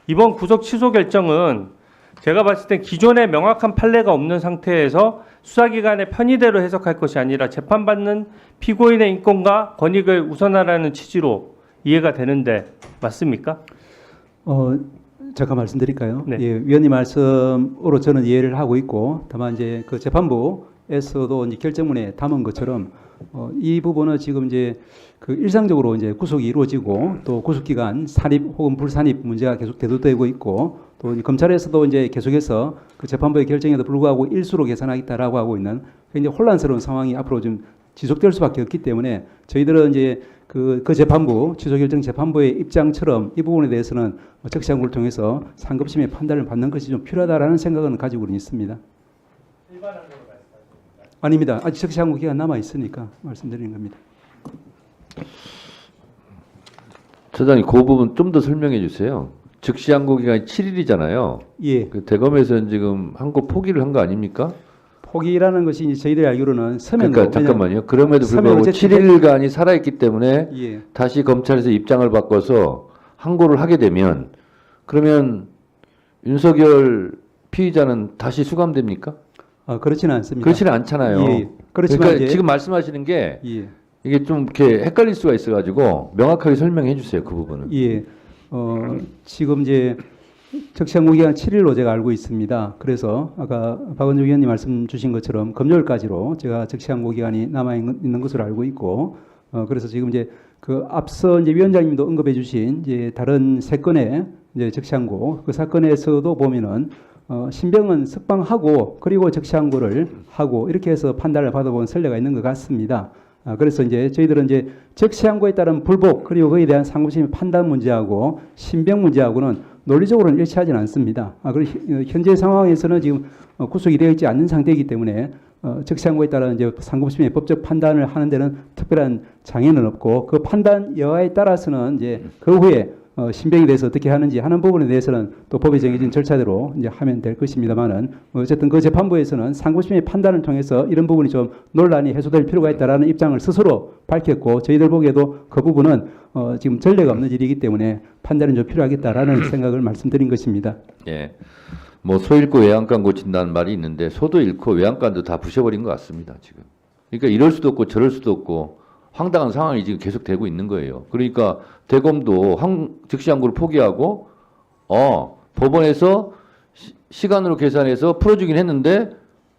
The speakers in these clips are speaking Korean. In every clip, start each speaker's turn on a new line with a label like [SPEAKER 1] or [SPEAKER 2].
[SPEAKER 1] 이번 구속 취소 결정은 제가 봤을 땐 기존에 명확한 판례가 없는 상태에서 수사기관의 편의대로 해석할 것이 아니라 재판받는 피고인의 인권과 권익을 우선하라는 취지로 이해가 되는데 맞습니까?
[SPEAKER 2] 잠깐 말씀드릴까요?
[SPEAKER 1] 네.
[SPEAKER 2] 예, 위원님 말씀으로 저는 이해를 하고 있고, 다만 이제 그 재판부에서도 이제 결정문에 담은 것처럼 이 부분은 지금 이제 그 일상적으로 이제 구속이 이루어지고 또 구속기간 산입 혹은 불산입 문제가 계속 대두되고 있고 또 검찰에서도 이제 계속해서 그 재판부의 결정에도 불구하고 일수로 계산하겠다라고 하고 있는 굉장히 혼란스러운 상황이 앞으로 좀 지속될 수밖에 없기 때문에 저희들은 이제 그 재판부 취소결정 재판부의 입장처럼 이 부분에 대해서는 적시항구를 통해서 상급심의 판단을 받는 것이 좀 필요하다라는 생각은 가지고는 있습니다. 아닙니다. 아직 적시항구 기간 남아 있으니까 말씀드리는 겁니다.
[SPEAKER 3] 처장님, 그 부분 좀 더 설명해 주세요. 즉시항고 기간이 7일이잖아요.
[SPEAKER 2] 예.
[SPEAKER 3] 그 대검에서는 지금 항고 포기를 한 거 아닙니까?
[SPEAKER 2] 포기라는 것이 이제 저희들이 알기로는 서면으로.
[SPEAKER 3] 그러니까 잠깐만요. 그럼에도 불구하고
[SPEAKER 2] 서면으로
[SPEAKER 3] 7일간이 살아있기 때문에
[SPEAKER 2] 예.
[SPEAKER 3] 다시 검찰에서 입장을 바꿔서 항고를 하게 되면 그러면 윤석열 피의자는 다시 수감됩니까?
[SPEAKER 2] 그렇지는 않습니다.
[SPEAKER 3] 그렇지는 않잖아요.
[SPEAKER 2] 예. 그렇지만
[SPEAKER 3] 그러니까
[SPEAKER 2] 이제
[SPEAKER 3] 지금 말씀하시는 게
[SPEAKER 2] 예.
[SPEAKER 3] 이게 좀 이렇게 헷갈릴 수가 있어가지고 명확하게 설명해 주세요. 그 부분은.
[SPEAKER 2] 예. 지금 이제 적시항고 기간 7일로 제가 알고 있습니다. 그래서 아까 박원준 위원님 말씀 주신 것처럼 금요일까지로 제가 적시항고 기간이 남아 있는 것으로 알고 있고, 그래서 지금 이제 그 앞서 이제 위원장님도 언급해 주신 이제 다른 세 건의 이제 적시항고 그 사건에서도 보면은 신병은 석방하고 그리고 적시항고를 하고 이렇게 해서 판단을 받아본 선례가 있는 것 같습니다. 그래서 이제 저희들은 이제 적시항고에 따른 불복 그리고 그에 대한 상고심의 판단 문제하고 신병 문제하고는 논리적으로는 일치하지는 않습니다. 그리고 현재 상황에서는 지금 구속이 되어 있지 않는 상태이기 때문에 적시항고에 따른 이제 상고심의 법적 판단을 하는 데는 특별한 장애는 없고 그 판단 여하에 따라서는 이제 그 후에 신병에 대해서 어떻게 하는지 하는 부분에 대해서는 또 법에 정해진 절차대로 이제 하면 될 것입니다만은 어쨌든 그 재판부에서는 상고심의 판단을 통해서 이런 부분이 좀 논란이 해소될 필요가 있다라는 입장을 스스로 밝혔고 저희들 보기에도 그 부분은 지금 전례가 없는 일이기 때문에 판단은 좀 필요하겠다라는 생각을 말씀드린 것입니다.
[SPEAKER 3] 예. 뭐 소 잃고 외양간 고친다는 말이 있는데 소도 잃고 외양간도 다 부셔버린 것 같습니다. 지금. 그러니까 이럴 수도 없고 저럴 수도 없고 황당한 상황이 지금 계속되고 있는 거예요. 그러니까 대검도 즉시항고를 포기하고 법원에서 시간으로 계산해서 풀어주긴 했는데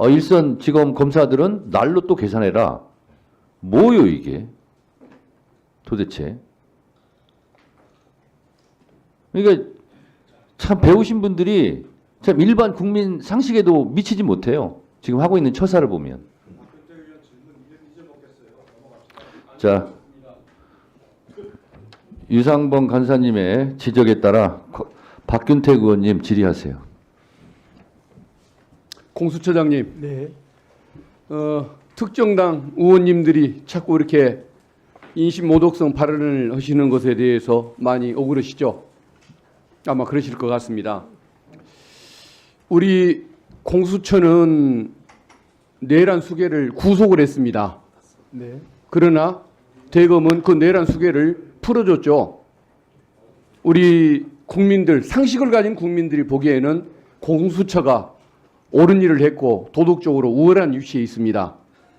[SPEAKER 3] 일선 지검 검사들은 날로 또 계산해라. 뭐요 이게 도대체. 그러니까 참 배우신 분들이 참 일반 국민 상식에도 미치지 못해요. 지금 하고 있는 처사를 보면. 자, 유상범 간사님의 지적에 따라 박균택 의원님 질의하세요.
[SPEAKER 4] 공수처장님,
[SPEAKER 2] 네.
[SPEAKER 4] 특정당 의원님들이 자꾸 이렇게 인신 모독성 발언을 하시는 것에 대해서 많이 억울하시죠? 아마 그러실 것 같습니다. 우리 공수처는 내란 수괴를 구속을 했습니다.
[SPEAKER 2] 네.
[SPEAKER 4] 그러나 대검은 그 내란 수괴를 풀어줬죠. 우리 국민들, 상식을 가진 국민들이 보기에는 공수처가 옳은 일을 했고 도덕적으로 우월한 위치에 있습니다.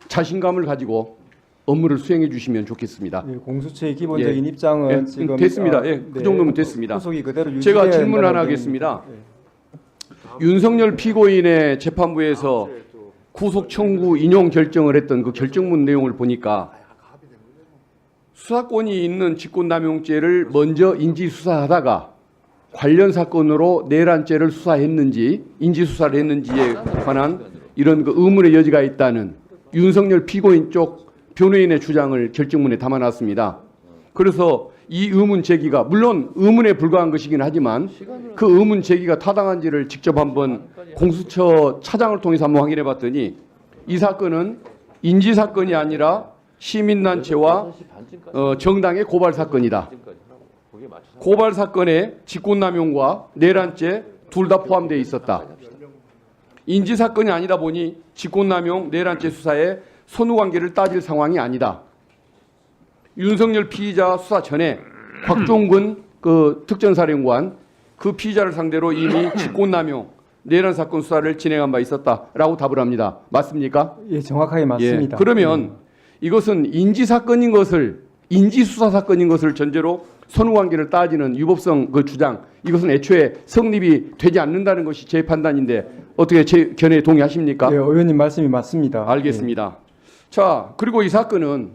[SPEAKER 4] 자신감을 가지고 업무를 수행해 주시면 좋겠습니다.
[SPEAKER 5] 예, 공수처의 기본적인
[SPEAKER 4] 예.
[SPEAKER 5] 입장은
[SPEAKER 4] 예,
[SPEAKER 5] 지금
[SPEAKER 4] 됐습니다. 예, 그 정도면 됐습니다.
[SPEAKER 5] 후속이 그대로
[SPEAKER 4] 제가
[SPEAKER 5] 유지돼야
[SPEAKER 4] 질문
[SPEAKER 5] 된다는
[SPEAKER 4] 하나 하겠습니다. 윤석열 피고인의 재판부에서 구속 청구 인용 결정을 했던 그 결정문 내용을 보니까 수사권이 있는 직권남용죄를 먼저 인지수사하다가 관련 사건으로 내란죄를 수사했는지 인지수사를 했는지에 관한 이런 그 의문의 여지가 있다는 윤석열 피고인 쪽 변호인의 주장을 결정문에 담아놨습니다. 그래서 이 의문 제기가 물론 의문에 불과한 것이긴 하지만 그 의문 제기가 타당한지를 직접 한번 공수처 차장을 통해서 한번 확인해 봤더니 이 사건은 인지 사건이 아니라 시민단체와 정당의 고발 사건이다. 고발 사건에 직권남용과 내란죄 둘 다 포함되어 있었다. 인지 사건이 아니다 보니 직권남용, 내란죄 수사에 선후관계를 따질 상황이 아니다. 윤석열 피의자 수사 전에 곽종근 그 특전사령관 그 피의자를 상대로 이미 직권남용, 내란 사건 수사를 진행한 바 있었다라고 답을 합니다. 맞습니까?
[SPEAKER 5] 예, 정확하게 맞습니다.
[SPEAKER 4] 예, 그러면 이것은 인지사건인 것을 인지수사 사건인 것을 전제로 선후관계를 따지는 유법성 그 주장 이것은 애초에 성립이 되지 않는다는 것이 제 판단인데 어떻게 제 견해에 동의하십니까?
[SPEAKER 5] 예, 의원님 말씀이 맞습니다.
[SPEAKER 4] 알겠습니다. 자, 그리고 이 사건은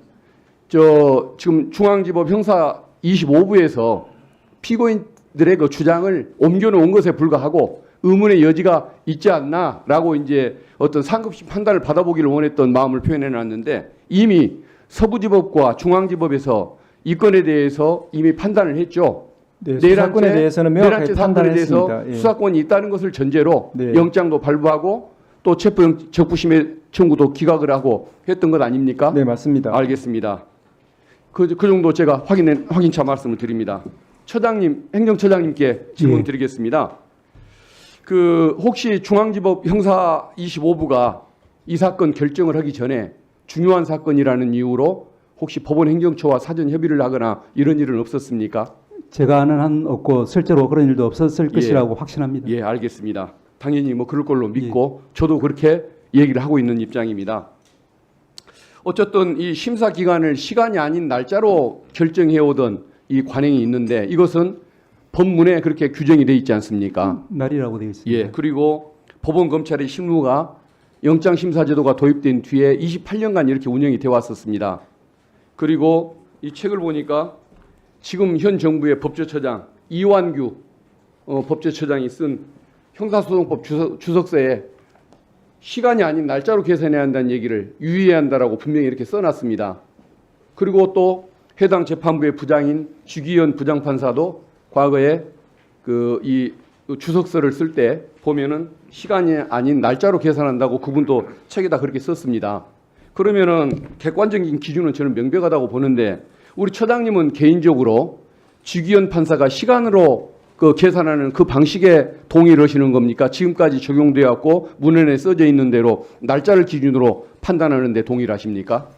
[SPEAKER 4] 지금 중앙지법 형사 25부에서 피고인들의 그 주장을 옮겨놓은 것에 불과하고 의문의 여지가 있지 않나라고 이제 어떤 상급심 판단을 받아보기를 원했던 마음을 표현해놨는데 이미 서부지법과 중앙지법에서 이 건에 대해서 이미 판단을 했죠.
[SPEAKER 5] 네, 수사건에 대해서는 명확하게
[SPEAKER 4] 내란죄 사건에 대해서
[SPEAKER 5] 판단했습니다. 예.
[SPEAKER 4] 수사권이 있다는 것을 전제로
[SPEAKER 5] 네.
[SPEAKER 4] 영장도 발부하고 또 체포영 적부심의 청구도 기각을 하고 했던 것 아닙니까?
[SPEAKER 5] 네, 맞습니다.
[SPEAKER 4] 알겠습니다. 그 정도 제가 확인차 말씀을 드립니다. 처장님, 행정처장님께 질문
[SPEAKER 2] 예.
[SPEAKER 4] 드리겠습니다. 그 혹시 중앙지법 형사 25부가 이 사건 결정을 하기 전에 중요한 사건이라는 이유로 혹시 법원 행정처와 사전 협의를 하거나 이런 일은 없었습니까?
[SPEAKER 2] 제가 아는 한 없고 실제로 그런 일도 없었을 것이라고 확신합니다.
[SPEAKER 4] 예, 알겠습니다. 당연히 뭐 그럴 걸로 믿고 저도 그렇게 얘기를 하고 있는 입장입니다. 어쨌든 이 심사 기간을 시간이 아닌 날짜로 결정해 오던 이 관행이 있는데 이것은 법문에 그렇게 규정이 되어 있지 않습니까?
[SPEAKER 2] 날이라고 되어 있습니다.
[SPEAKER 4] 예, 그리고 법원 검찰의 실무가 영장 심사 제도가 도입된 뒤에 28년간 이렇게 운영이 되어 왔었습니다. 그리고 이 책을 보니까 지금 현 정부의 법제처장 이완규 법제처장이 쓴 형사소송법 주석서에 시간이 아닌 날짜로 계산해야 한다는 얘기를 유의해야 한다라고 분명히 이렇게 써놨습니다. 그리고 또 해당 재판부의 부장인 주기현 부장판사도 과거에 이 주석서를 쓸 때 보면은 시간이 아닌 날짜로 계산한다고 그분도 책에다 그렇게 썼습니다. 그러면은 객관적인 기준은 저는 명백하다고 보는데 우리 처장님은 개인적으로 주기현 판사가 시간으로 그 계산하는 그 방식에 동의를 하시는 겁니까? 지금까지 적용되어 왔고 문헌에 써져 있는 대로 날짜를 기준으로 판단하는 데 동의를 하십니까?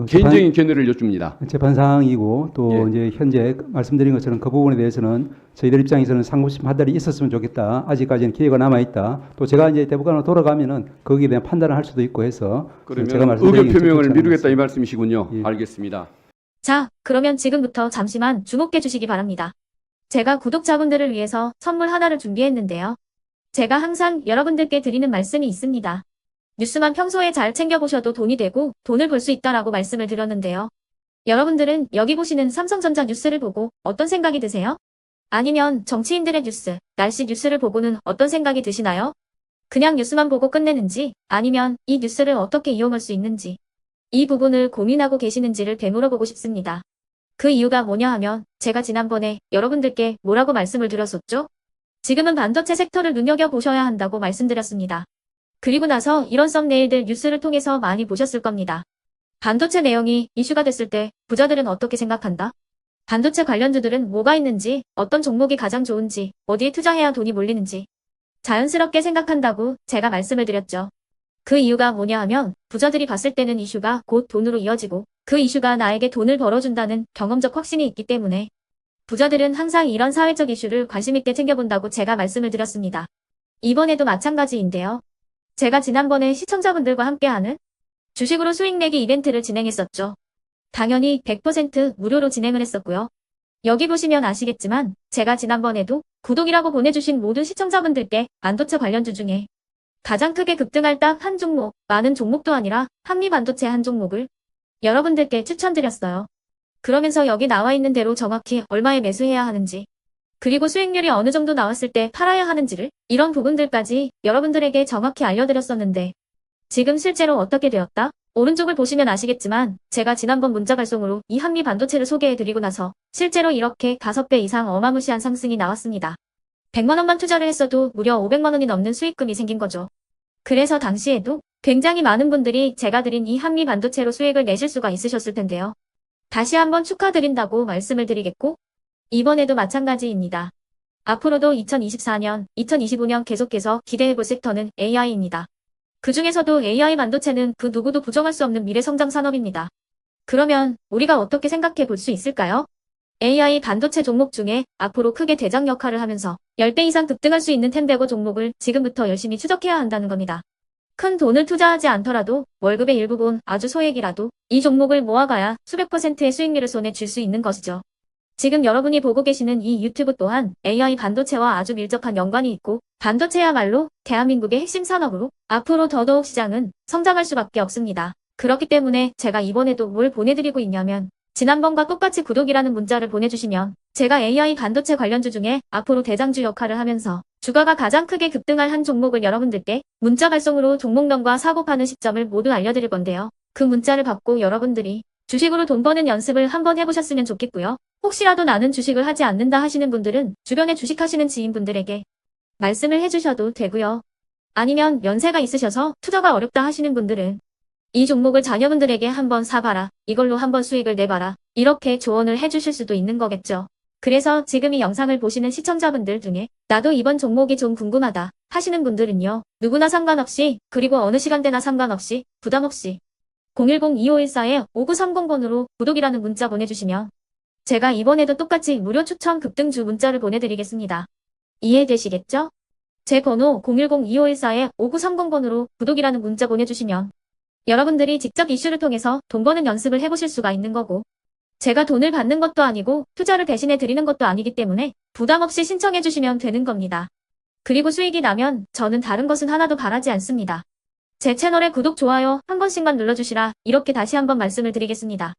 [SPEAKER 4] 개인적인 견해를 여쭙니다.
[SPEAKER 2] 재판 상황이고 또
[SPEAKER 4] 예.
[SPEAKER 2] 이제 현재 말씀드린 것처럼 그 부분에 대해서는 저희들 입장에서는 상고심 판단이 있었으면 좋겠다. 아직까지는 기회가 남아 있다. 또 제가 이제 대법관으로 돌아가면은 거기에 대한 판단을 할 수도 있고 해서 제가
[SPEAKER 4] 그러면
[SPEAKER 2] 말씀드린
[SPEAKER 4] 의견 표명을
[SPEAKER 2] 적절치
[SPEAKER 4] 미루겠다 이
[SPEAKER 2] 않았습니다.
[SPEAKER 4] 말씀이시군요.
[SPEAKER 2] 예.
[SPEAKER 4] 알겠습니다.
[SPEAKER 6] 자, 그러면 지금부터 잠시만 주목해 주시기 바랍니다. 제가 구독자분들을 위해서 선물 하나를 준비했는데요. 제가 항상 여러분들께 드리는 말씀이 있습니다. 뉴스만 평소에 잘 챙겨보셔도 돈이 되고 돈을 벌 수 있다라고 말씀을 드렸는데요. 여러분들은 여기 보시는 삼성전자 뉴스를 보고 어떤 생각이 드세요? 아니면 정치인들의 뉴스, 날씨 뉴스를 보고는 어떤 생각이 드시나요? 그냥 뉴스만 보고 끝내는지 아니면 이 뉴스를 어떻게 이용할 수 있는지 이 부분을 고민하고 계시는지를 되물어보고 싶습니다. 그 이유가 뭐냐 하면 제가 지난번에 여러분들께 뭐라고 말씀을 드렸었죠? 지금은 반도체 섹터를 눈여겨보셔야 한다고 말씀드렸습니다. 그리고 나서 이런 썸네일들 뉴스를 통해서 많이 보셨을 겁니다. 반도체 내용이 이슈가 됐을 때 부자들은 어떻게 생각한다? 반도체 관련주들은 뭐가 있는지, 어떤 종목이 가장 좋은지, 어디에 투자해야 돈이 몰리는지 자연스럽게 생각한다고 제가 말씀을 드렸죠. 그 이유가 뭐냐 하면 부자들이 봤을 때는 이슈가 곧 돈으로 이어지고 그 이슈가 나에게 돈을 벌어준다는 경험적 확신이 있기 때문에 부자들은 항상 이런 사회적 이슈를 관심 있게 챙겨본다고 제가 말씀을 드렸습니다. 이번에도 마찬가지인데요. 제가 지난번에 시청자분들과 함께하는 주식으로 수익 내기 이벤트를 진행했었죠. 당연히 100% 무료로 진행을 했었고요. 여기 보시면 아시겠지만 제가 지난번에도 구독이라고 보내주신 모든 시청자분들께 반도체 관련주 중에 가장 크게 급등할 딱 한 종목, 많은 종목도 아니라 한미반도체 한 종목을 여러분들께 추천드렸어요. 그러면서 여기 나와 있는 대로 정확히 얼마에 매수해야 하는지 그리고 수익률이 어느 정도 나왔을 때 팔아야 하는지를 이런 부분들까지 여러분들에게 정확히 알려드렸었는데 지금 실제로 어떻게 되었다? 오른쪽을 보시면 아시겠지만 제가 지난번 문자 발송으로 이 한미 반도체를 소개해드리고 나서 실제로 이렇게 5배 이상 어마무시한 상승이 나왔습니다. 100만 원만 투자를 했어도 무려 500만 원이 넘는 수익금이 생긴 거죠. 그래서 당시에도 굉장히 많은 분들이 제가 드린 이 한미 반도체로 수익을 내실 수가 있으셨을 텐데요. 다시 한번 축하드린다고 말씀을 드리겠고 이번에도 마찬가지입니다. 앞으로도 2024년, 2025년 계속해서 기대해볼 섹터는 AI입니다. 그 중에서도 AI 반도체는 그 누구도 부정할 수 없는 미래 성장 산업입니다. 그러면 우리가 어떻게 생각해 볼 수 있을까요? AI 반도체 종목 중에 앞으로 크게 대장 역할을 하면서 10배 이상 급등할 수 있는 템베고 종목을 지금부터 열심히 추적해야 한다는 겁니다. 큰 돈을 투자하지 않더라도 월급의 일부분 아주 소액이라도 이 종목을 모아가야 수백 %의 수익률을 손에 쥘 수 있는 것이죠. 지금 여러분이 보고 계시는 이 유튜브 또한 AI 반도체와 아주 밀접한 연관이 있고 반도체야말로 대한민국의 핵심 산업으로 앞으로 더더욱 시장은 성장할 수밖에 없습니다. 그렇기 때문에 제가 이번에도 뭘 보내드리고 있냐면 지난번과 똑같이 구독이라는 문자를 보내주시면 제가 AI 반도체 관련주 중에 앞으로 대장주 역할을 하면서 주가가 가장 크게 급등할 한 종목을 여러분들께 문자 발송으로 종목명과 사고 파는 시점을 모두 알려드릴 건데요. 그 문자를 받고 여러분들이 주식으로 돈 버는 연습을 한번 해보셨으면 좋겠고요. 혹시라도 나는 주식을 하지 않는다 하시는 분들은 주변에 주식하시는 지인분들에게 말씀을 해주셔도 되고요. 아니면 연세가 있으셔서 투자가 어렵다 하시는 분들은 이 종목을 자녀분들에게 한번 사봐라. 이걸로 한번 수익을 내봐라. 이렇게 조언을 해주실 수도 있는 거겠죠. 그래서 지금 이 영상을 보시는 시청자분들 중에 나도 이번 종목이 좀 궁금하다 하시는 분들은요. 누구나 상관없이 그리고 어느 시간대나 상관없이 부담 없이 010-2514-5930번으로 구독이라는 문자 보내주시면 제가 이번에도 똑같이 무료 추천 급등주 문자를 보내드리겠습니다. 이해되시겠죠? 제 번호 010-2514-5930번으로 구독이라는 문자 보내주시면 여러분들이 직접 이슈를 통해서 돈 버는 연습을 해보실 수가 있는 거고 제가 돈을 받는 것도 아니고 투자를 대신해 드리는 것도 아니기 때문에 부담 없이 신청해 주시면 되는 겁니다. 그리고 수익이 나면 저는 다른 것은 하나도 바라지 않습니다. 제 채널에 구독, 좋아요 한 번씩만 눌러주시라 이렇게 다시 한번 말씀을 드리겠습니다.